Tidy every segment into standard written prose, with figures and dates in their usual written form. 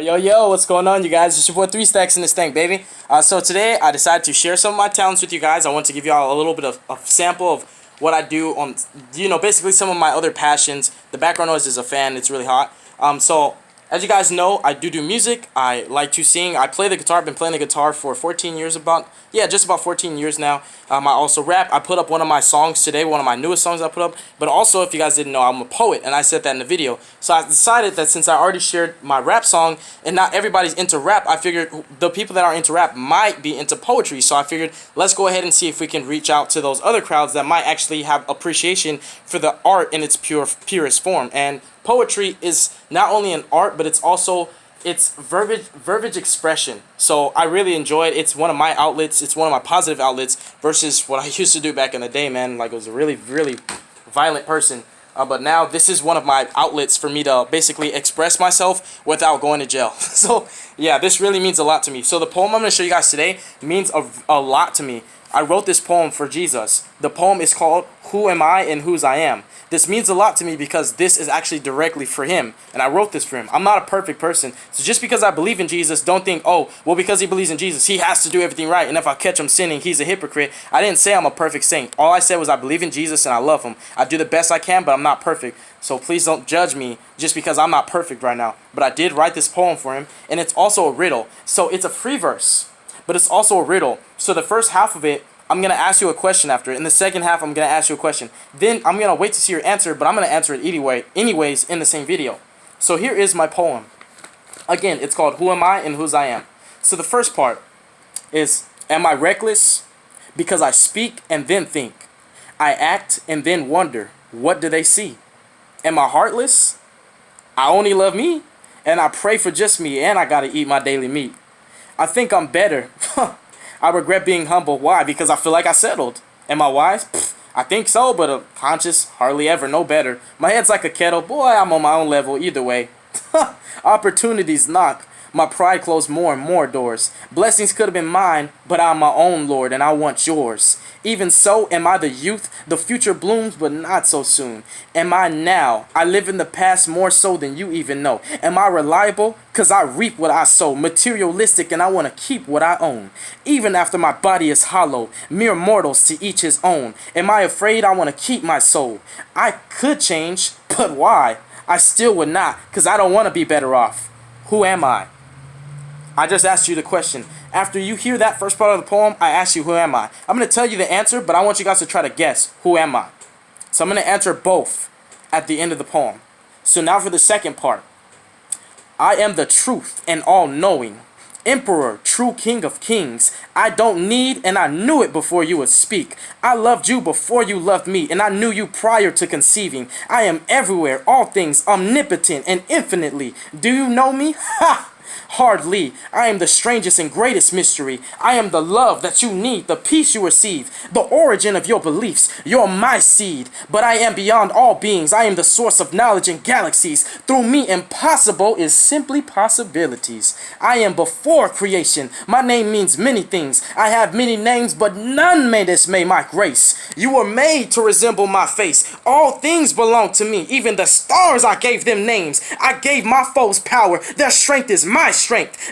Yo, what's going on, you guys? It's your boy 3STACK in this thing, baby. So today I decided to share some of my talents with you guys. I want to give y'all a little bit of a sample of what I do on, basically some of my other passions. The background noise is a fan. It's really hot. So as you guys know, I do music. I like to sing. I play the guitar. I've been playing the guitar for 14 years just about 14 years now. I also rap. I put up one of my songs today, one of my newest songs I put up. But also, if you guys didn't know, I'm a poet, and I said that in the video. So I decided that since I already shared my rap song, and not everybody's into rap, I figured the people that are into rap might be into poetry. So I figured, let's go ahead and see if we can reach out to those other crowds that might actually have appreciation for the art in its purest form. And poetry is not only an art, but it's also verbiage expression. So I really enjoy it. It's one of my outlets. It's one of my positive outlets versus what I used to do back in the day, man. Like, I was a really, really violent person. But now this is one of my outlets for me to basically express myself without going to jail. So yeah, this really means a lot to me. So the poem I'm going to show you guys today means a lot to me. I wrote this poem for Jesus. The poem is called Who Am I and Whose I Am. This means a lot to me because this is actually directly for him, and I wrote this for him. I'm not a perfect person, so just because I believe in Jesus, don't think, oh, well, because he believes in Jesus, he has to do everything right, and if I catch him sinning, he's a hypocrite. I didn't say I'm a perfect saint. All I said was I believe in Jesus and I love him. I do the best I can, but I'm not perfect, so please don't judge me just because I'm not perfect right now. But I did write this poem for him, and it's also a riddle. So it's a free verse, but it's also a riddle. So the first half of it, I'm going to ask you a question after. In the second half, I'm going to ask you a question. Then I'm going to wait to see your answer, but I'm going to answer it anyways in the same video. So here is my poem. Again, it's called Who Am I and Whose I Am. So the first part is, am I reckless? Because I speak and then think. I act and then wonder, what do they see? Am I heartless? I only love me, and I pray for just me, and I got to eat my daily meat. I think I'm better. I regret being humble. Why? Because I feel like I settled. Am I wise? Pfft, I think so, but conscious, hardly ever, no better. My head's like a kettle. Boy, I'm on my own level either way. Opportunities knock. My pride closed more and more doors. Blessings could have been mine, but I'm my own Lord, and I want yours. Even so, am I the youth? The future blooms, but not so soon. Am I now? I live in the past more so than you even know. Am I reliable? Cause I reap what I sow. Materialistic, and I want to keep what I own. Even after my body is hollow. Mere mortals to each his own. Am I afraid? I want to keep my soul. I could change, but why? I still would not, cause I don't want to be better off. Who am I? I just asked you the question. After you hear that first part of the poem, I ask you, who am I? I'm going to tell you the answer, but I want you guys to try to guess, who am I? So I'm going to answer both at the end of the poem. So now for the second part. I am the truth and all-knowing. Emperor, true king of kings. I don't need, and I knew it before you would speak. I loved you before you loved me, and I knew you prior to conceiving. I am everywhere, all things, omnipotent and infinitely. Do you know me? Ha! Hardly. I am the strangest and greatest mystery. I am the love that you need, the peace you receive, the origin of your beliefs. You're my seed, but I am beyond all beings. I am the source of knowledge in galaxies. Through me, impossible is simply possibilities. I am before creation. My name means many things. I have many names, but none may dismay my grace. You were made to resemble my face. All things belong to me. Even the stars, I gave them names. I gave my foes power. Their strength is my strength.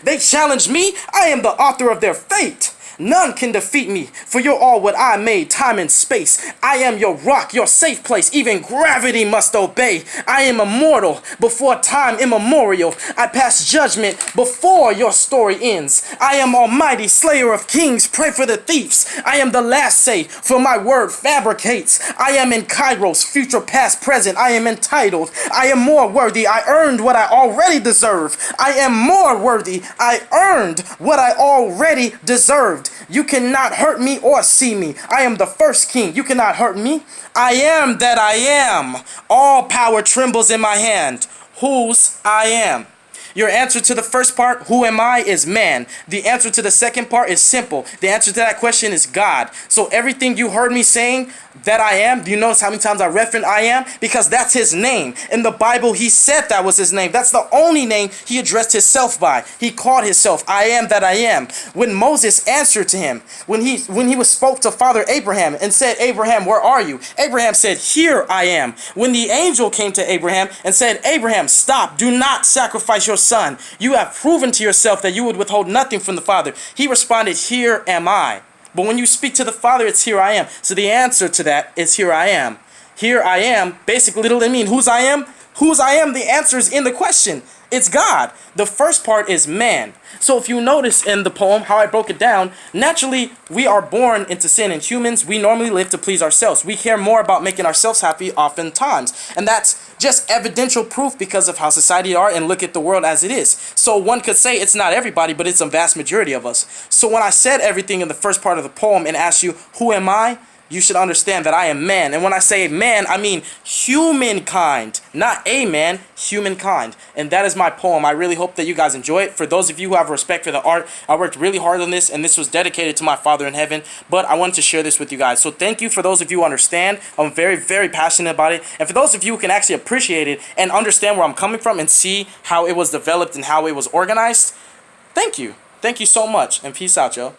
They challenge me. I am the author of their fate. None can defeat me, for you're all what I made, time and space. I am your rock, your safe place, even gravity must obey. I am immortal, before time immemorial. I pass judgment before your story ends. I am almighty, slayer of kings, pray for the thieves. I am the last say, for my word fabricates. I am in Kairos, future, past, present. I am entitled. I am more worthy. I earned what I already deserve. I am more worthy. I earned what I already deserved. You cannot hurt me or see me. I am the first king. You cannot hurt me. I am that I am. All power trembles in my hand. Whose I am. Your answer to the first part, who am I, is man. The answer to the second part is simple. The answer to that question is God. So everything you heard me saying, that I am, do you notice how many times I referenced I am? Because that's his name. In the Bible, he said that was his name. That's the only name he addressed himself by. He called himself, I am that I am. When Moses answered to him, when he was spoke to Father Abraham and said, Abraham, where are you? Abraham said, here I am. When the angel came to Abraham and said, Abraham, stop, do not sacrifice your Son. You have proven to yourself that you would withhold nothing from the Father. He responded, here am I. But when you speak to the Father, it's here I am. So the answer to that is here I am. Here I am basically literally mean whose I am? Whose I am, the answer is in the question. It's God. The first part is man. So if you notice in the poem how I broke it down, naturally we are born into sin, and humans, we normally live to please ourselves. We care more about making ourselves happy oftentimes. And that's just evidential proof because of how society are, and look at the world as it is. So one could say it's not everybody, but it's a vast majority of us. So when I said everything in the first part of the poem and asked you, who am I? You should understand that I am man. And when I say man, I mean humankind. Not a man, humankind. And that is my poem. I really hope that you guys enjoy it. For those of you who have respect for the art, I worked really hard on this, and this was dedicated to my Father in heaven. But I wanted to share this with you guys. So thank you for those of you who understand. I'm very, very passionate about it. And for those of you who can actually appreciate it and understand where I'm coming from and see how it was developed and how it was organized, thank you. Thank you so much. And peace out, yo.